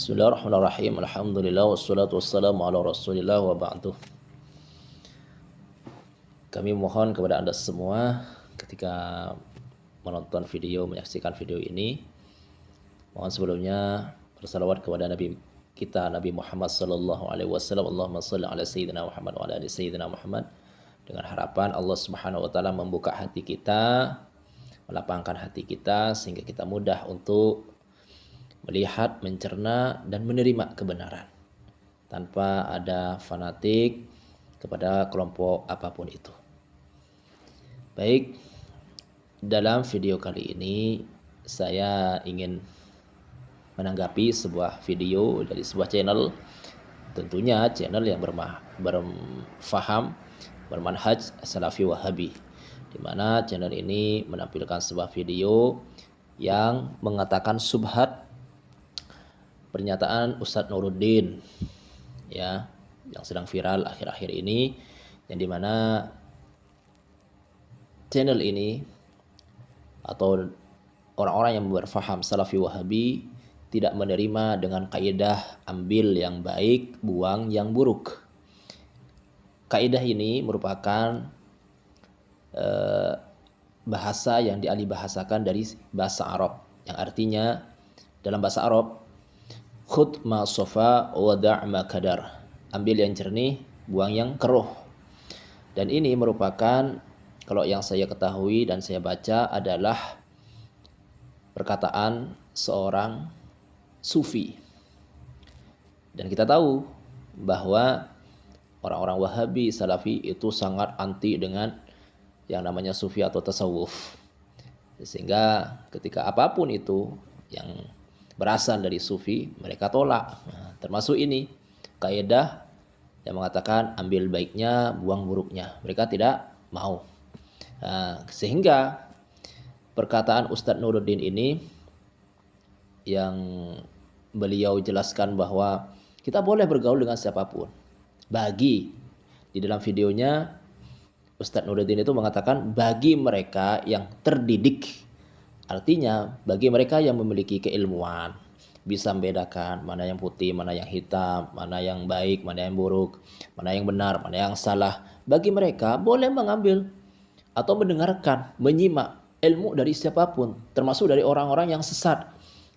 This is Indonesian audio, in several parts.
Bismillahirrahmanirrahim. Alhamdulillah wassalatu wassalamu ala Rasulillah wa ba'du. Kami mohon kepada Anda semua ketika menonton video, menyaksikan video ini, mohon sebelumnya bersalawat kepada Nabi kita Nabi Muhammad sallallahu alaihi wasallam. Allahumma shalli ala sayyidina Muhammad wa ala ali sayyidina Muhammad, dengan harapan Allah Subhanahu wa taala membuka hati kita, melapangkan hati kita sehingga kita mudah untuk melihat, mencerna, dan menerima kebenaran tanpa ada fanatik kepada kelompok apapun itu. Baik, dalam video kali ini saya ingin menanggapi sebuah video dari sebuah channel, tentunya channel yang berfaham, bermanhaj Salafi Wahabi, di mana channel ini menampilkan sebuah video yang mengatakan subhat pernyataan Ustadz Nuruddin ya, yang sedang viral akhir-akhir ini, yang dimana channel ini atau orang-orang yang berfaham Salafi Wahabi tidak menerima dengan kaidah ambil yang baik, buang yang buruk. Kaidah ini merupakan bahasa yang dialihbahasakan dari bahasa Arab, yang artinya dalam bahasa Arab, khudh ma sofa wa da' ma kadar, ambil yang jernih, buang yang keruh. Dan ini merupakan, kalau yang saya ketahui dan saya baca, adalah perkataan seorang sufi. Dan kita tahu bahwa orang-orang Wahabi, Salafi itu sangat anti dengan yang namanya sufi atau tasawuf. Sehingga ketika apapun itu yang berasal dari sufi, mereka tolak. Nah, termasuk ini kaidah yang mengatakan ambil baiknya, buang buruknya. Mereka tidak mau. Nah, sehingga perkataan Ustadz Nuruddin ini yang beliau jelaskan bahwa kita boleh bergaul dengan siapapun. Di dalam videonya Ustadz Nuruddin itu mengatakan bagi mereka yang terdidik. Artinya bagi mereka yang memiliki keilmuan, bisa membedakan mana yang putih, mana yang hitam, mana yang baik, mana yang buruk, mana yang benar, mana yang salah. Bagi mereka boleh mengambil atau mendengarkan, menyimak ilmu dari siapapun, termasuk dari orang-orang yang sesat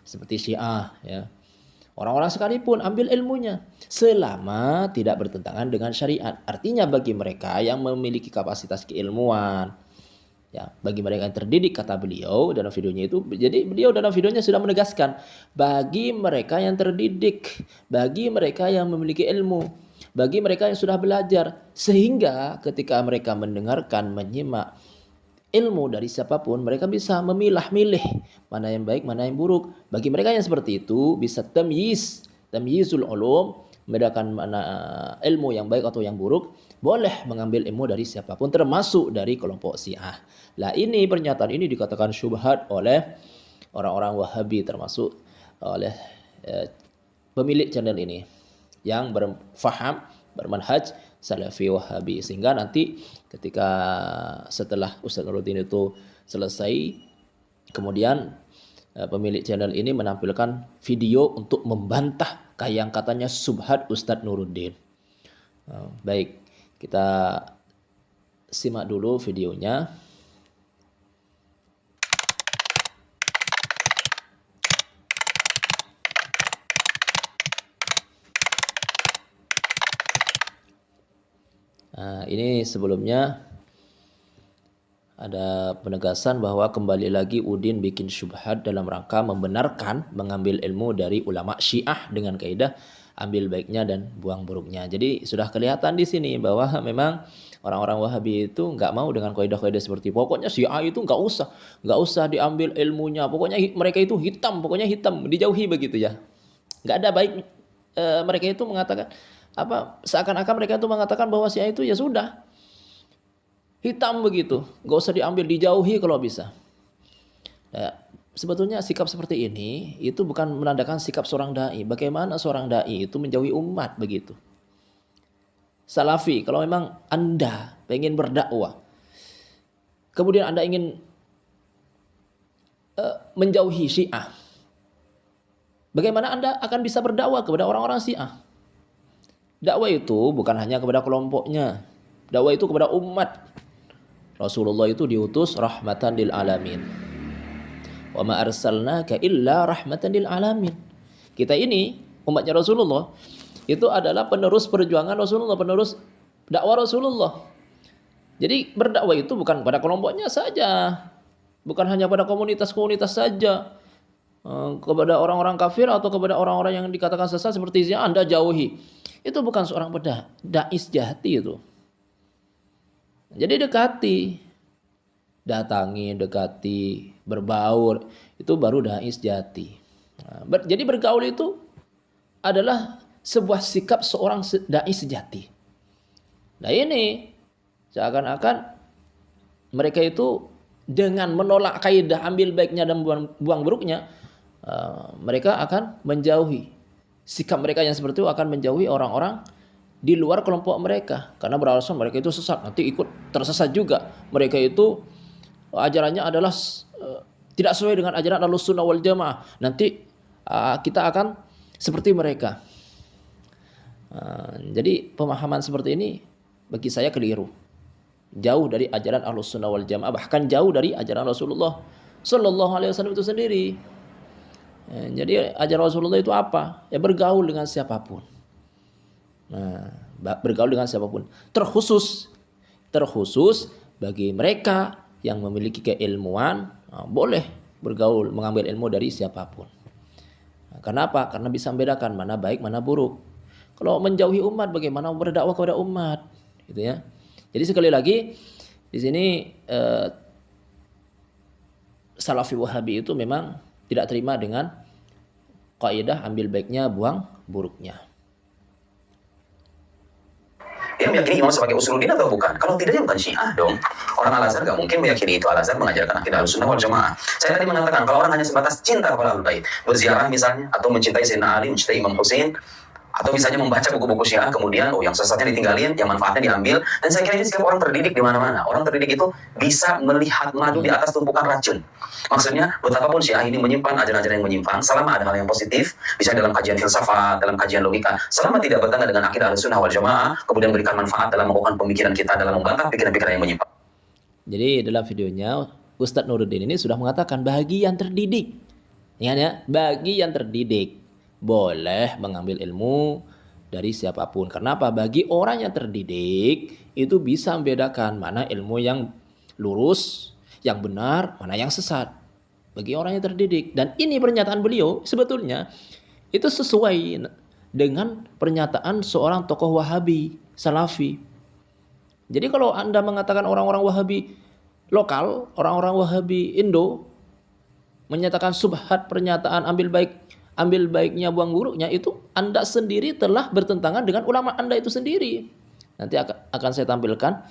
seperti Syiah ya. Orang-orang sekalipun ambil ilmunya selama tidak bertentangan dengan syariat. Artinya bagi mereka yang memiliki kapasitas keilmuan, ya, bagi mereka yang terdidik, kata beliau dalam videonya itu. Jadi beliau dalam videonya sudah menegaskan bagi mereka yang terdidik, bagi mereka yang memiliki ilmu, bagi mereka yang sudah belajar, sehingga ketika mereka mendengarkan, menyimak ilmu dari siapapun, mereka bisa memilah-milih mana yang baik, mana yang buruk. Bagi mereka yang seperti itu bisa tamyizul ulum, membedakan mana ilmu yang baik atau yang buruk, boleh mengambil ilmu dari siapapun, termasuk dari kelompok Syiah. Lah, ini pernyataan ini dikatakan syubhat oleh orang-orang Wahabi, termasuk oleh pemilik channel ini yang berfaham, bermanhaj Salafi Wahabi. Sehingga nanti ketika setelah Ustadz Nuruddin itu selesai, kemudian pemilik channel ini menampilkan video untuk membantah yang katanya subhat Ustadz Nuruddin. Baik, kita simak dulu videonya. Nah, ini sebelumnya ada penegasan bahwa kembali lagi Udin bikin syubhat dalam rangka membenarkan mengambil ilmu dari ulama Syiah dengan kaidah ambil baiknya dan buang buruknya. Jadi sudah kelihatan di sini bahwa memang orang-orang Wahabi itu nggak mau dengan kaidah-kaidah seperti pokoknya Syiah itu nggak usah diambil ilmunya, pokoknya mereka itu hitam, pokoknya hitam, dijauhi begitu ya. Nggak ada baik. Mereka itu mengatakan seakan-akan mereka itu mengatakan bahwa Syiah itu ya sudah hitam begitu, nggak usah diambil, dijauhi kalau bisa. Ya, sebetulnya sikap seperti ini itu bukan menandakan sikap seorang dai. Bagaimana seorang dai itu menjauhi umat begitu? Salafi, kalau memang Anda pengen berdakwah, kemudian Anda ingin menjauhi Syiah, Bagaimana Anda akan bisa berdakwah kepada orang-orang Syiah? Dakwah itu bukan hanya kepada kelompoknya. Dakwah itu kepada umat. Rasulullah itu diutus rahmatan lil alamin. Wa ma arsalnaka illa rahmatan lil alamin. Kita ini umatnya Rasulullah itu adalah penerus perjuangan Rasulullah, penerus dakwah Rasulullah. Jadi berdakwah itu bukan pada kelompoknya saja, bukan hanya pada komunitas-komunitas saja, kepada orang-orang kafir atau kepada orang-orang yang dikatakan sesat seperti Syiah Anda jauhi. Itu bukan seorang dai sejati itu. Jadi dekati, datangi, dekati, berbaur, itu baru dai sejati. Jadi bergaul itu adalah sebuah sikap seorang dai sejati. Nah ini seakan-akan mereka itu dengan menolak kaidah ambil baiknya dan buang buruknya, mereka akan menjauhi. Sikap mereka yang seperti itu akan menjauhi orang-orang di luar kelompok mereka, karena beralasan mereka itu sesat, nanti ikut tersesat juga. Mereka itu ajarannya adalah tidak sesuai dengan ajaran Ahlussunnah wal Jamaah. Nanti kita akan seperti mereka. Jadi pemahaman seperti ini bagi saya keliru. Jauh dari ajaran Ahlussunnah wal Jamaah, bahkan jauh dari ajaran Rasulullah Sallallahu Alaihi Wasallam itu sendiri. Jadi ajaran Rasulullah itu apa? Ya bergaul dengan siapapun. Nah, bergaul dengan siapapun. Terkhusus bagi mereka yang memiliki keilmuan, boleh bergaul, mengambil ilmu dari siapapun. Nah, kenapa? Karena bisa membedakan mana baik, mana buruk. Kalau menjauhi umat, bagaimana berdakwah kepada umat, gitu ya. Jadi sekali lagi di sini Salafi Wahabi itu memang tidak terima dengan kaidah ambil baiknya, buang buruknya. Dia meyakini imam sebagai usuluddin atau bukan? Kalau tidak, dia bukan Syiah dong. Orang Al-Azhar gak mungkin meyakini itu. Al-Azhar mengajarkan akidah Ahlussunnah wal Jamaah. Saya tadi mengatakan kalau orang hanya sebatas cinta kepada Ahlul Bait, berziarah misalnya, atau mencintai Sayyidina Ali, mencintai Imam Hussein, atau misalnya membaca buku-buku Syiah, kemudian yang sesatnya ditinggalin, yang manfaatnya diambil. Dan saya kira ini sikap orang terdidik di mana-mana. Orang terdidik itu bisa melihat madu di atas tumpukan racun. Maksudnya, betapapun Syiah ini menyimpan ajaran-ajaran yang menyimpang, selama ada hal yang positif, bisa dalam kajian filsafat, dalam kajian logika, selama tidak bertentangan dengan akidah Ahlussunnah wal Jamaah, kemudian berikan manfaat dalam mengukuhkan pemikiran kita, dalam membantah pikiran-pikiran yang menyimpang. Jadi dalam videonya Ustadz Nuruddin ini sudah mengatakan bagi yang terdidik, ingat ya, bagi yang terdidik boleh mengambil ilmu dari siapapun. Kenapa? Bagi orang yang terdidik itu bisa membedakan mana ilmu yang lurus, yang benar, mana yang sesat. Bagi orang yang terdidik. Dan ini pernyataan beliau sebetulnya itu sesuai dengan pernyataan seorang tokoh Wahabi, Salafi. Jadi kalau Anda mengatakan orang-orang Wahabi lokal, orang-orang Wahabi Indo menyatakan subhat pernyataan ambil baiknya buang buruknya, itu Anda sendiri telah bertentangan dengan ulama Anda itu sendiri. Nanti akan saya tampilkan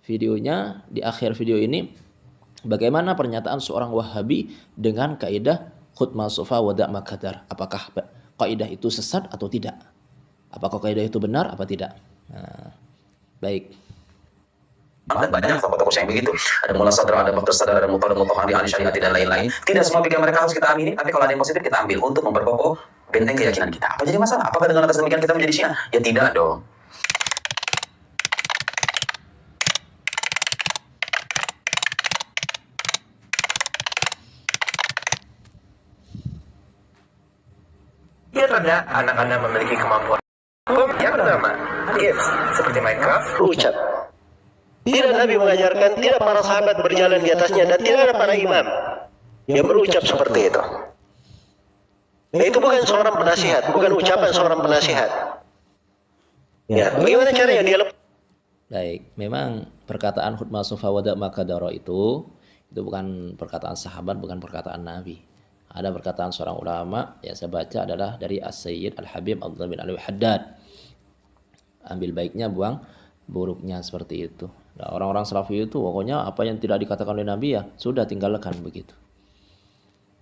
videonya di akhir video ini, bagaimana pernyataan seorang Wahabi dengan kaidah khutmah sufa wada' makadar. Apakah kaidah itu sesat atau tidak? Apakah kaidah itu benar apa tidak? Nah, baik. Dan banyak tokoh-tokoh yang begitu. Ada Mullah Sadra, ada Baktur Sadar, ada Mutahari, ahli syariati, dan lain-lain. Tidak semua pikiran mereka harus kita amini, tapi kalau ada yang positif kita ambil untuk memperkokoh benteng keyakinan kita. Apa jadi masalah? Apakah dengan atas demikian kita menjadi Syiah? Ya tidak dong. Biar ada anak-anak memiliki kemampuan yang bernama games seperti Minecraft, ucap. Tidak Nabi mengajarkan, tidak para sahabat berjalan di atasnya, dan tidak ada para imam yang berucap seperti itu. Itu bukan seorang penasihat, bukan ucapan seorang penasihat. Ya, bagaimana caranya dia lepas? Baik, memang perkataan khutmah sufa wada' makadaro itu bukan perkataan sahabat, bukan perkataan Nabi. Ada perkataan seorang ulama yang saya baca adalah dari As-Sayyid Al-Habib Abdullah bin Alwi Haddad. Ambil baiknya, buang buruknya, seperti itu. Nah, orang-orang Salafi itu pokoknya apa yang tidak dikatakan oleh Nabi ya sudah tinggalkan begitu.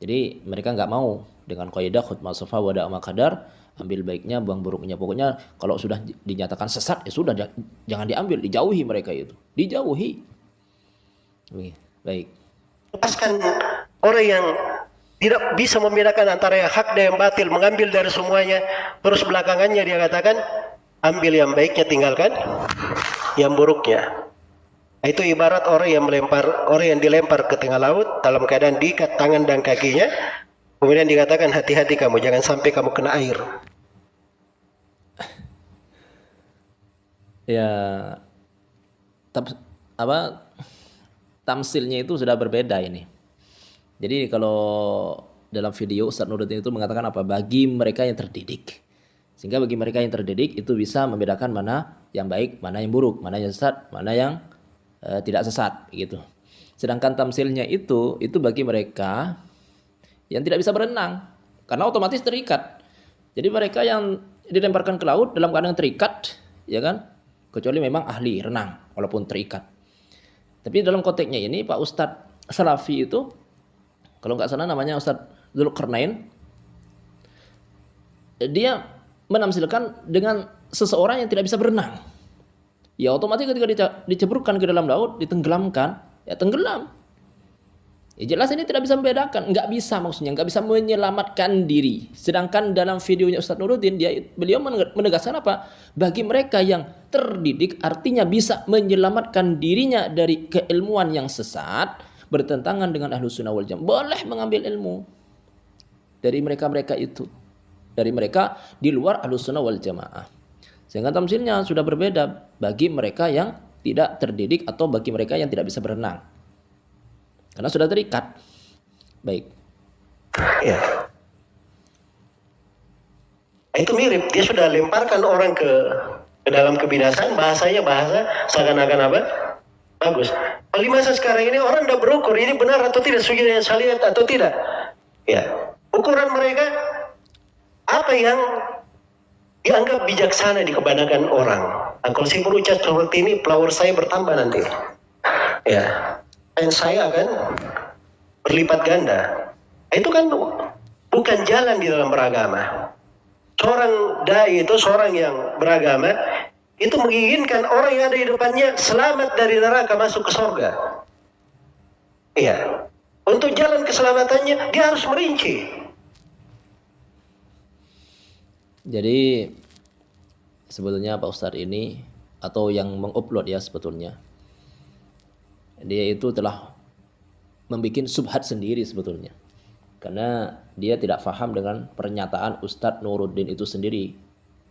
Jadi mereka nggak mau dengan kaidah khutmah sufa wada' makadar, ambil baiknya buang buruknya. Pokoknya kalau sudah dinyatakan sesat ya sudah, jangan diambil, dijauhi mereka itu. Dijauhi. Baik. Lepaskan orang yang tidak bisa membedakan antara yang hak dan yang batil, mengambil dari semuanya, terus belakangannya dia katakan ambil yang baiknya, tinggalkan yang buruknya. Itu ibarat orang yang dilempar ke tengah laut dalam keadaan diikat tangan dan kakinya, kemudian dikatakan hati-hati kamu, jangan sampai kamu kena air. Ya, apa tamsilnya itu sudah berbeda ini. Jadi kalau dalam video Ustadz Nuruddin itu mengatakan apa? Bagi mereka yang terdidik. Sehingga bagi mereka yang terdidik itu bisa membedakan mana yang baik, mana yang buruk, mana yang sesat, mana yang tidak sesat gitu. Sedangkan tamsilnya itu bagi mereka yang tidak bisa berenang karena otomatis terikat. Jadi mereka yang dilemparkan ke laut dalam keadaan terikat, ya kan? Kecuali memang ahli renang walaupun terikat. Tapi dalam konteksnya ini Pak Ustadz Salafi itu, kalau nggak salah namanya Ustadz Dzulkarnain, dia menamsilkan dengan seseorang yang tidak bisa berenang. Ya otomatis ketika diceburkan ke dalam laut, ditenggelamkan, ya tenggelam. Ya jelas ini tidak bisa membedakan, nggak bisa maksudnya, nggak bisa menyelamatkan diri. Sedangkan dalam videonya Ustadz Nuruddin, beliau menegaskan apa? Bagi mereka yang terdidik, artinya bisa menyelamatkan dirinya dari keilmuan yang sesat, bertentangan dengan Ahlus Sunnah wal Jamaah, boleh mengambil ilmu dari mereka-mereka itu, dari mereka di luar Ahlus Sunnah wal Jamaah. Sehingga tamsilnya sudah berbeda bagi mereka yang tidak terdidik atau bagi mereka yang tidak bisa berenang. Karena sudah terikat. Baik. Ya. Itu mirip, dia sudah lemparkan orang ke dalam kebinasaan, bahasanya bahasa seakan-akan apa? Bagus. Kalau di masa sekarang ini orang udah berukur ini benar atau tidak, sesuai dengan syariat atau tidak. Ya. Ukuran mereka apa yang dianggap bijaksana di kebanyakan orang. Nah, kalau saya berucap seperti ini, follower saya bertambah nanti. Ya. Dan saya akan berlipat ganda. Itu kan bukan jalan di dalam beragama. Seorang dai itu, seorang yang beragama, itu menginginkan orang yang ada di depannya selamat dari neraka masuk ke surga. Iya. Untuk jalan keselamatannya, dia harus merinci. Jadi sebetulnya Pak Ustadz ini, atau yang mengupload ya sebetulnya, dia itu telah membuat subhat sendiri sebetulnya. Karena dia tidak paham dengan pernyataan Ustadz Nuruddin itu sendiri,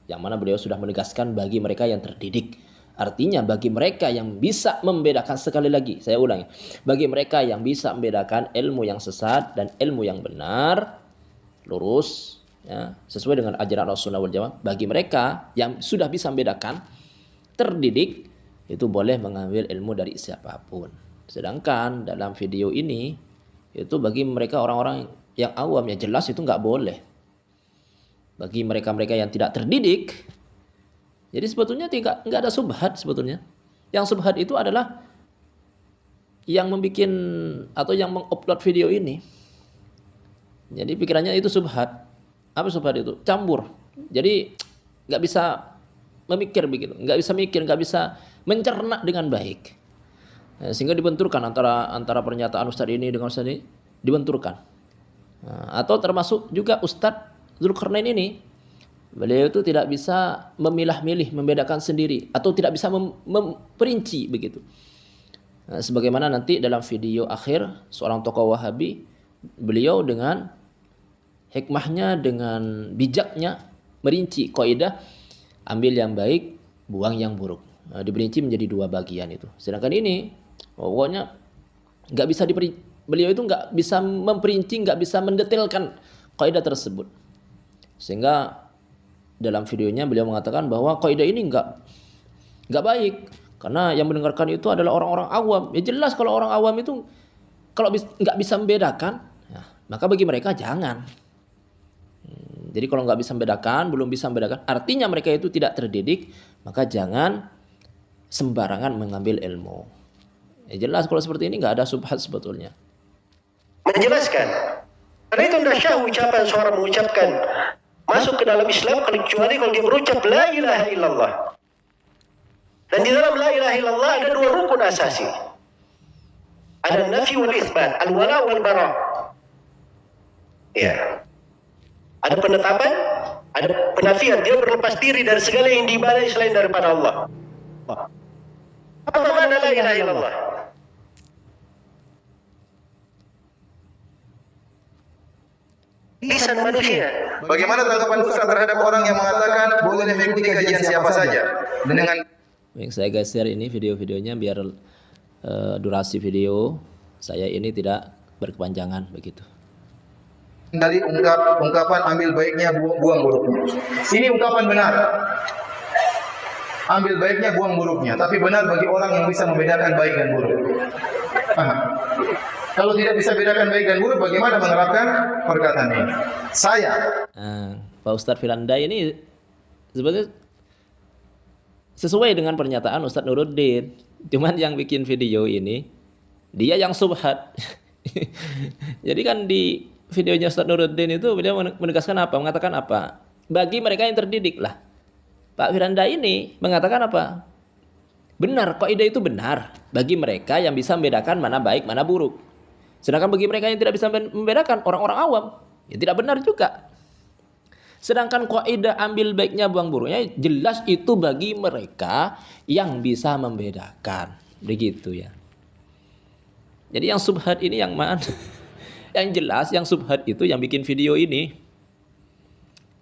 yang mana beliau sudah menegaskan bagi mereka yang terdidik. Artinya bagi mereka yang bisa membedakan, sekali lagi saya ulangi, bagi mereka yang bisa membedakan ilmu yang sesat dan ilmu yang benar, lurus, ya, sesuai dengan ajaran Rasulullah wal Jamaah, bagi mereka yang sudah bisa membedakan, terdidik, itu boleh mengambil ilmu dari siapapun. Sedangkan dalam video ini, itu bagi mereka orang-orang yang awam, ya jelas itu nggak boleh. Bagi mereka-mereka yang tidak terdidik, jadi sebetulnya nggak ada subhat sebetulnya. Yang subhat itu adalah yang membuat atau yang mengupload video ini. Jadi pikirannya itu subhat. Apa subhat itu? Campur. Jadi nggak bisa memikir begitu, nggak bisa mikir, nggak bisa mencerna dengan baik. Sehingga dibenturkan antara pernyataan Ustadz ini dengan Ustadz ini, dibenturkan. Atau termasuk juga Ustadz Dzulkarnain ini, beliau itu tidak bisa memilah-milih, membedakan sendiri, atau tidak bisa memperinci begitu. Sebagaimana nanti dalam video akhir seorang tokoh Wahabi, beliau dengan hikmahnya, dengan bijaknya merinci kaidah ambil yang baik, buang yang buruk. Diperinci menjadi dua bagian itu. Sedangkan ini pokoknya nggak bisa beliau itu nggak bisa memperinci, nggak bisa mendetailkan kaidah tersebut. Sehingga dalam videonya beliau mengatakan bahwa kaidah ini nggak baik karena yang mendengarkan itu adalah orang-orang awam. Ya jelas kalau orang awam itu kalau nggak bisa membedakan, ya, maka bagi mereka jangan. Jadi kalau nggak bisa membedakan, belum bisa membedakan, artinya mereka itu tidak terdidik, maka jangan sembarangan mengambil ilmu. Ya jelas kalau seperti ini nggak ada subhat sebetulnya. Menjelaskan. Karena itu tidak syah ucapan seorang mengucapkan masuk ke dalam Islam kecuali kalau dia berucap la ilaha illallah. Dan di dalam la ilaha illallah ada dua rukun asasi. Ada nafi wal itsbat, al-wala wal bara. Ya. Ada penetapan, ada penafian. Dia berlepas diri dari segala yang diibadahi selain daripada Allah. Apa makna la ilaha illallah? Lisan manusia. Bagaimana tanggapan Ustaz terhadap orang yang mengatakan boleh mengikuti kajian siapa saja dan dengan Baik, saya geser ini video-videonya biar durasi video saya ini tidak berkepanjangan begitu. dari ungkapan ambil baiknya buang buruknya. Ini ungkapan benar. Ambil baiknya buang buruknya, tapi benar bagi orang yang bisa membedakan baik dan buruk. Paham? Kalau tidak bisa bedakan baik dan buruk, bagaimana menerapkan perkataan ini? Saya Pak Ustadz Firanda ini sebenarnya sesuai dengan pernyataan Ustadz Nuruddin. Cuman yang bikin video ini dia yang subhat. Jadi kan di videonya Ustadz Nuruddin itu beliau menegaskan apa? Mengatakan apa? Bagi mereka yang terdidik lah. Pak Firanda ini mengatakan apa? Benar, kaidah itu benar bagi mereka yang bisa membedakan mana baik, mana buruk. Sedangkan bagi mereka yang tidak bisa membedakan, orang-orang awam, ya tidak benar juga. Sedangkan kaidah ambil baiknya buang buruknya jelas itu bagi mereka yang bisa membedakan. Begitu ya. Jadi yang subhat ini yang mana? Yang jelas yang subhat itu yang bikin video ini.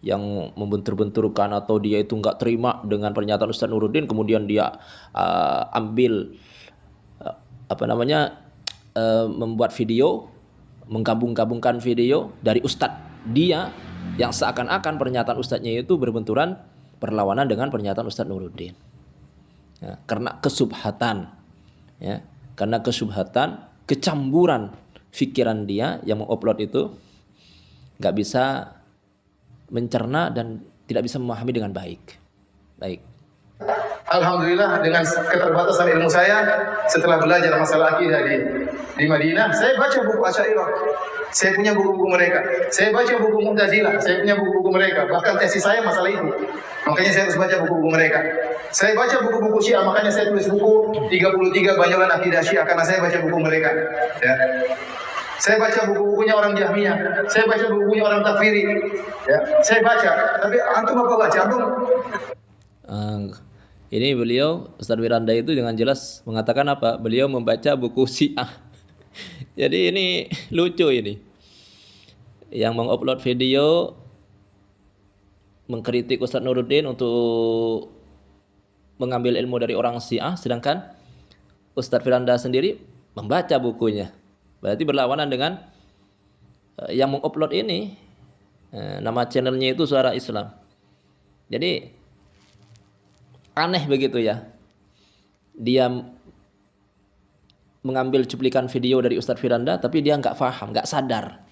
Yang membentur-benturkan atau dia itu nggak terima dengan pernyataan Ustadz Nuruddin, kemudian dia ambil membuat video, menggabung-gabungkan video dari Ustadz dia yang seakan-akan pernyataan Ustadznya itu berbenturan berlawanan dengan pernyataan Ustadz Nuruddin. Ya, karena kesubhatan, ya, karena kesubhatan, kecamburan pikiran dia yang mengupload itu nggak bisa mencerna dan tidak bisa memahami dengan baik. Baik. alhamdulillah dengan keterbatasan ilmu saya setelah belajar masalah akidah di Madinah, saya baca buku Asy'ariyah. Saya punya buku-buku mereka. Saya baca buku Mu'tazilah, saya punya buku-buku mereka. Bahkan tesis saya masalah itu. Makanya saya harus baca buku-buku mereka. Saya baca buku-buku Syiah, makanya saya tulis buku 33 Banyolan Akidah Syiah karena saya baca buku mereka. Ya. Saya baca buku-bukunya orang Jahmiyah, saya baca buku-bukunya orang Takfiri. Ya, saya baca. Tapi antum apa baca? Antum Ini beliau Ustadz Firanda itu dengan jelas mengatakan apa? Beliau membaca buku Syiah. Jadi ini lucu ini. Yang mengupload video mengkritik Ustadz Nuruddin untuk mengambil ilmu dari orang Syiah, sedangkan Ustadz Firanda sendiri membaca bukunya. Berarti berlawanan dengan yang mengupload ini. Nama channelnya itu Suara Islam. Jadi aneh begitu ya. Dia mengambil cuplikan video dari Ustadz Firanda, tapi dia nggak paham, nggak sadar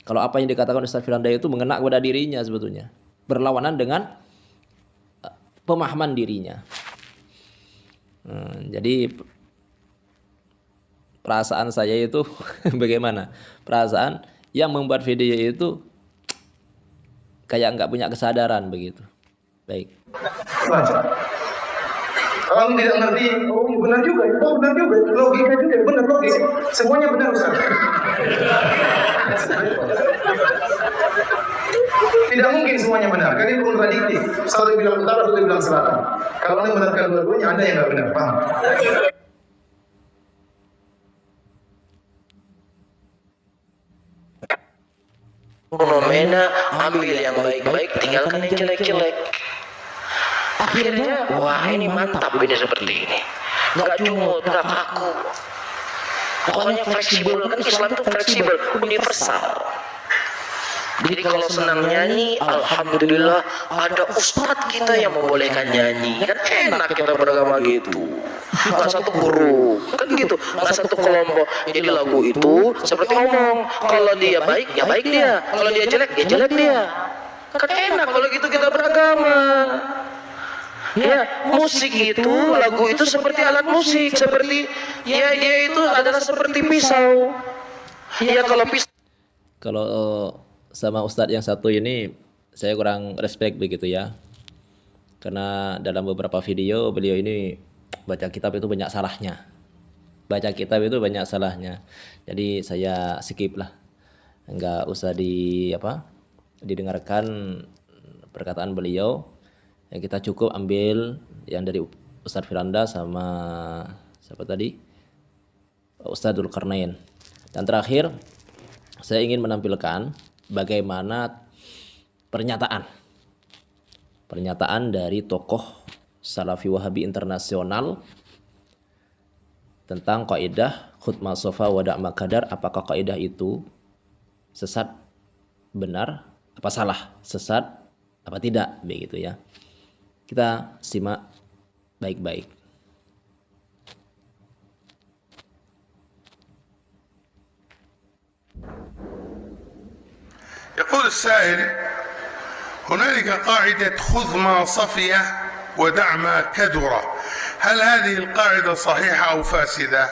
kalau apa yang dikatakan Ustadz Firanda itu mengena kepada dirinya sebetulnya. Berlawanan dengan pemahaman dirinya. Jadi perasaan saya itu bagaimana? Perasaan yang membuat video itu kayak nggak punya kesadaran begitu. Baik. baca. Kalau kamu tidak ngerti, oh benar juga, oh benar juga, logika juga, benar logis. Semuanya benar Ustaz. Tidak mungkin semuanya benar, karena itu kontradiktif. Satu bilang utara, satu bilang selatan. Kalau Anda benarkan dua-duanya, Anda yang nggak benar, paham? Fenomena ambil yang baik-baik, tinggalkan yang jelek-jelek. Akhirnya, wah ini mantap ini seperti ini. Nggak cuma nggak kaku. Pokoknya fleksibel, kan Islam itu fleksibel, universal. Jadi kalau senang nyanyi, alhamdulillah ada ustadz kita yang membolehkan nyanyi. Kan enak kita beragama gitu. Nggak satu guru, kan gitu. Nggak satu kelompok. Jadi lagu itu seperti ngomong, kalau dia baik, ya baik dia. Kalau dia jelek, ya jelek dia. Kan enak kalau gitu kita beragama. Ya, musik itu, lagu itu seperti alat musik, seperti ya dia itu adalah seperti pisau. Ya kalau pisau. Kalau sama Ustadz yang satu ini saya kurang respect begitu ya. Karena dalam beberapa video beliau ini baca kitab itu banyak salahnya. Baca kitab itu banyak salahnya. Jadi saya skip lah. Enggak usah didengarkan perkataan beliau. Ya, kita cukup ambil yang dari Ustadz Firanda sama siapa tadi? Ustadz Dzulkarnain. Dan terakhir saya ingin menampilkan bagaimana pernyataan dari tokoh Salafi Wahabi internasional tentang kaidah khudh ma safa wa da' ma kadar. Apakah kaidah itu sesat, benar, apa salah, sesat apa tidak, begitu ya. Kita simak baik-baik. يقول السائل: هنالك قاعدة خذ ما صفي ودع ما كدر، هل هذه القاعدة صحيحة أو فاسدة؟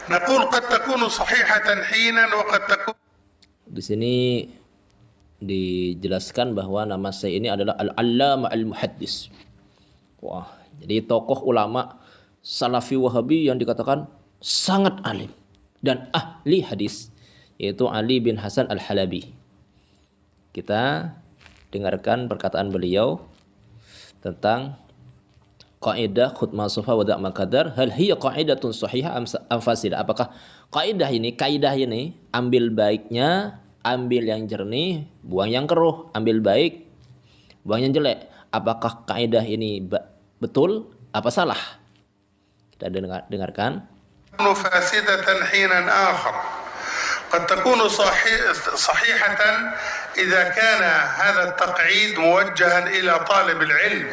نقول قد تكون صحيحة حينا وقد تكون. Di sini dijelaskan bahwa nama saya ini adalah Al-Allama Al-Muhaddis. Wah, jadi tokoh ulama Salafi Wahabi yang dikatakan sangat alim dan ahli hadis, yaitu Ali bin Hasan Al-Halabi. Kita dengarkan perkataan beliau tentang kaidah khudh ma safa wa da' ma kadar, hal hiya qaidatun shahihah am fasidah. Apakah kaidah ini ambil baiknya, ambil yang jernih, buang yang keruh, ambil baik, buang yang jelek. Apakah kaidah ini betul apa salah? Kita dengarkan. فاسدة حينا آخر، قد تكون صحيحة إذا كان هذا التقعيد موجها إلى طالب العلم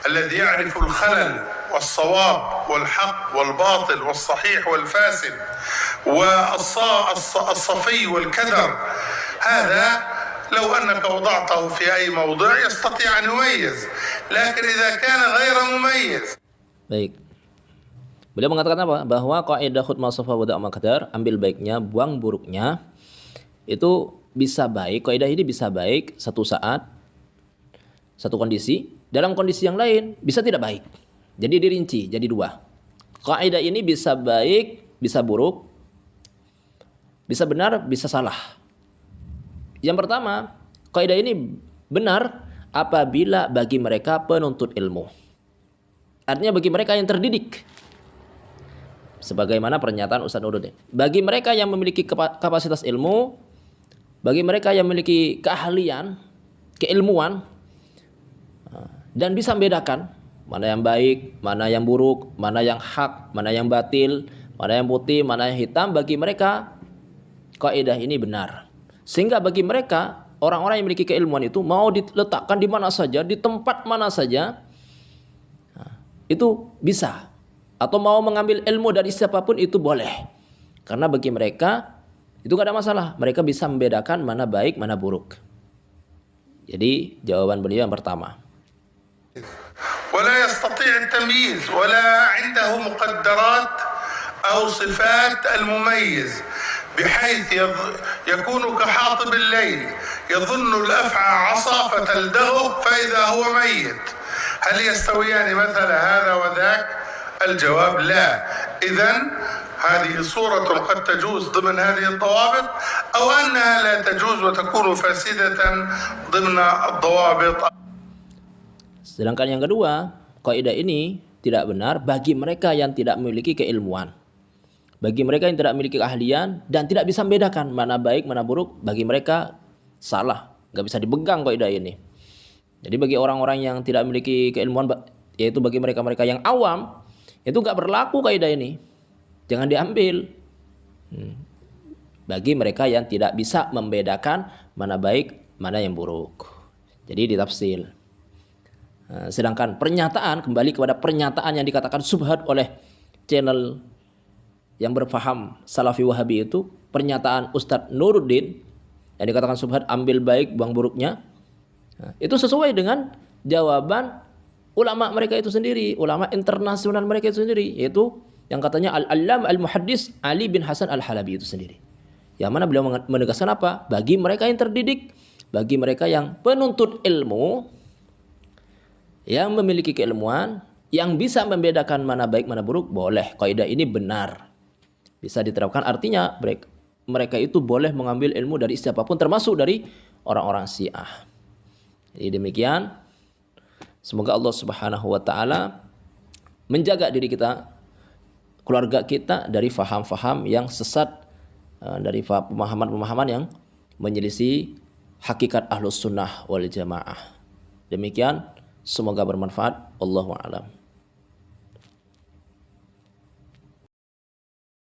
الذي يعرف الخلل والصواب والحق والباطل والصحيح والفاسد والصفي والكدر. هذا لو أنك وضعته في أي موضع يستطيع أن يميز، لكن إذا كان غير مميز. Baik. Beliau mengatakan apa? Bahwa kaidah khudh ma safa wa da' ma kadar, ambil baiknya, buang buruknya, itu bisa baik. Kaidah ini bisa baik satu saat, satu kondisi. Dalam kondisi yang lain bisa tidak baik. Jadi dirinci, jadi dua. Kaidah ini bisa baik, bisa buruk, bisa benar, bisa salah. Yang pertama, kaidah ini benar apabila bagi mereka penuntut ilmu. Artinya bagi mereka yang terdidik. Sebagaimana pernyataan Ustaz Nuruddin. Bagi mereka yang memiliki kapasitas ilmu, bagi mereka yang memiliki keahlian, keilmuan, dan bisa membedakan mana yang baik, mana yang buruk, mana yang hak, mana yang batil, mana yang putih, mana yang hitam, bagi mereka kaidah ini benar. Sehingga bagi mereka, orang-orang yang memiliki keilmuan itu mau diletakkan di mana saja, di tempat mana saja, itu bisa. Atau mau mengambil ilmu dari siapapun itu boleh. Karena bagi mereka itu gak ada masalah. Mereka bisa membedakan mana baik, mana buruk. Jadi jawaban beliau yang pertama. ولا يستطيع التمييز ولا عنده مقدرات أو صفات المميز بحيث يكون كحاطب الليل يظن الأفعى عصا فتلدغه فإذا هو ميت. هل يستويان مثلا هذا وذاك؟ الجواب لا. إذن هذه صورة قد تجوز ضمن هذه الضوابط أو أنها لا تجوز وتكون فاسدة ضمن الضوابط. Sedangkan yang kedua, kaidah ini tidak benar bagi mereka yang tidak memiliki keilmuan. Bagi mereka yang tidak memiliki keahlian dan tidak bisa membedakan mana baik, mana buruk, bagi mereka salah. Nggak bisa dipegang kaidah ini. Jadi bagi orang-orang yang tidak memiliki keilmuan, yaitu bagi mereka-mereka yang awam, itu nggak berlaku kaidah ini. Jangan diambil. Bagi mereka yang tidak bisa membedakan mana baik, mana yang buruk. Jadi ditafsir. Sedangkan pernyataan, kembali kepada pernyataan yang dikatakan subhat oleh channel yang berfaham Salafi Wahabi itu, pernyataan Ustadz Nuruddin yang dikatakan subhat, ambil baik, buang buruknya, itu sesuai dengan jawaban ulama mereka itu sendiri, ulama internasional mereka itu sendiri, yaitu yang katanya Al-Allam Al-Muhaddis Ali bin Hasan Al-Halabi itu sendiri. Yang mana beliau menegaskan apa? Bagi mereka yang terdidik, bagi mereka yang penuntut ilmu, yang memiliki keilmuan, yang bisa membedakan mana baik mana buruk, boleh. Kaidah ini benar, bisa diterapkan. Artinya mereka itu boleh mengambil ilmu dari siapapun termasuk dari orang-orang Syiah. Jadi demikian, semoga Allah Subhanahu wa taala menjaga diri kita, keluarga kita dari faham-faham yang sesat, dari pemahaman-pemahaman yang menyelisih hakikat Ahlus Sunnah wal Jamaah. Demikian, semoga bermanfaat. Wallahu a'lam.